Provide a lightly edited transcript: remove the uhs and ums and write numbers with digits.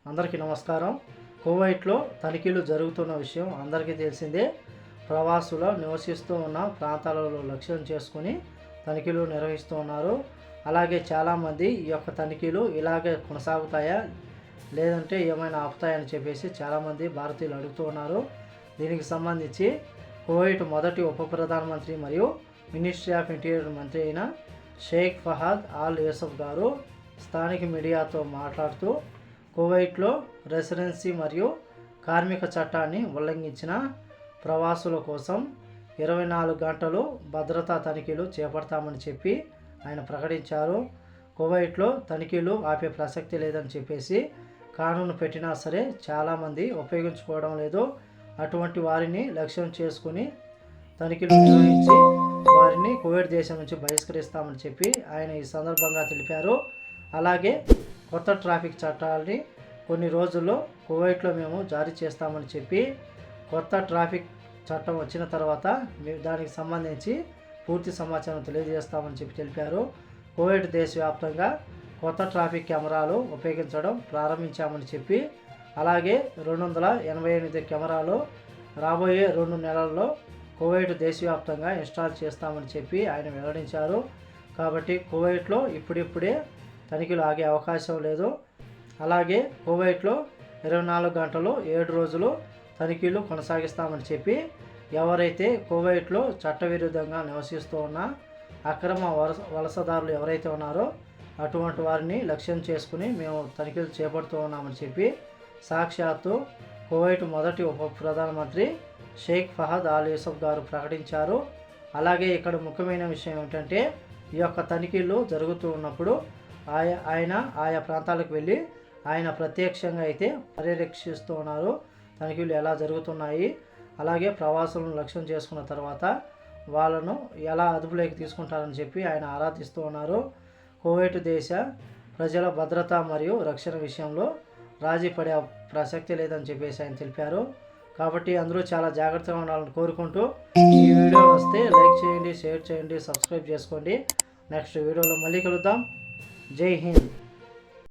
అందరికీ నమస్కారం. కువైట్లో తనిఖీలు జరుగుతున్న విషయం అందరికీ తెలిసిందే. ప్రవాసులు నివసిస్తూ ఉన్న ప్రాంతాలలో లక్ష్యం చేసుకుని తనిఖీలు నిర్వహిస్తూ ఉన్నారు. అలాగే చాలామంది ఈ యొక్క తనిఖీలు ఇలాగే కొనసాగుతాయా లేదంటే ఏమైనా ఆపుతాయని చెప్పేసి చాలామంది భారతీయులు అడుగుతూ ఉన్నారు. దీనికి సంబంధించి కువైట్ మొదటి ఉప ప్రధానమంత్రి మరియు మినిస్ట్రీ ఆఫ్ ఇంటీరియర్ మంత్రి అయిన షేక్ ఫహాద్ ఆల్ యూసఫ్ గారు స్థానిక మీడియాతో మాట్లాడుతూ కువైట్లో రెసిడెన్సీ మరియు కార్మిక చట్టాన్ని ఉల్లంఘించిన ప్రవాసుల కోసం 24 గంటలు భద్రతా తనిఖీలు చేపడతామని చెప్పి ఆయన ప్రకటించారు. కువైట్లో తనిఖీలు ఆపే ప్రసక్తి లేదని చెప్పేసి కానూను పెట్టినా సరే చాలామంది ఉపయోగించుకోవడం లేదు. అటువంటి వారిని లక్ష్యం చేసుకుని తనిఖీలు నిర్వహించి వారిని కువైట్ దేశం నుంచి బహిష్కరిస్తామని చెప్పి ఆయన ఈ సందర్భంగా తెలిపారు. అలాగే కొత్త ట్రాఫిక్ చట్టాలని కొన్ని రోజుల్లో కువైట్లో మేము జారీ చేస్తామని చెప్పి కొత్త ట్రాఫిక్ చట్టం వచ్చిన తర్వాత దానికి సంబంధించి పూర్తి సమాచారం తెలియజేస్తామని చెప్పి తెలిపారు. కువైట్ దేశవ్యాప్తంగా కొత్త ట్రాఫిక్ కెమెరాలు ఉపయోగించడం ప్రారంభించామని చెప్పి అలాగే 288 కెమెరాలు రాబోయే 2 నెలల్లో కువైట్ దేశవ్యాప్తంగా ఇన్స్టాల్ చేస్తామని చెప్పి ఆయన వెల్లడించారు. కాబట్టి కువైట్లో ఇప్పుడిప్పుడే తనిఖీలు ఆగే అవకాశం లేదు. అలాగే కువైట్లో 24 గంటలు 7 రోజులు తనిఖీలు కొనసాగిస్తామని చెప్పి ఎవరైతే కువైట్లో చట్టవిరుద్ధంగా నివసిస్తూ ఉన్న అక్రమ వలసదారులు ఎవరైతే ఉన్నారో అటువంటి వారిని లక్ష్యం చేసుకుని మేము తనిఖీలు చేపడుతూ ఉన్నామని చెప్పి సాక్షాత్తు కువైట్ మొదటి ఉప ప్రధానమంత్రి షేక్ ఫహద్ ఆల్ యూసఫ్ గారు ప్రకటించారు. అలాగే ఇక్కడ ముఖ్యమైన విషయం ఏమిటంటే ఈ యొక్క తనిఖీలు జరుగుతూ ఉన్నప్పుడు ఆయన ఆయా ప్రాంతాలకు వెళ్ళి ఆయన ప్రత్యక్షంగా అయితే పర్యవేక్షిస్తూ ఉన్నారు. తనిఖీలు ఎలా జరుగుతున్నాయి, అలాగే ప్రవాసులను లక్ష్యం చేసుకున్న తర్వాత వాళ్ళను ఎలా అదుపులోకి తీసుకుంటారని చెప్పి ఆయన ఆరాధిస్తూ ఉన్నారు. కువైట్ దేశ ప్రజల భద్రత మరియు రక్షణ విషయంలో రాజీ పడే ప్రసక్తి లేదని చెప్పేసి ఆయన తెలిపారు. కాబట్టి అందరూ చాలా జాగ్రత్తగా ఉండాలని కోరుకుంటూ ఈ వీడియో వస్తే లైక్ చేయండి, షేర్ చేయండి, సబ్స్క్రైబ్ చేసుకోండి. నెక్స్ట్ వీడియోలో మళ్ళీ కలుద్దాం. జై హింద్.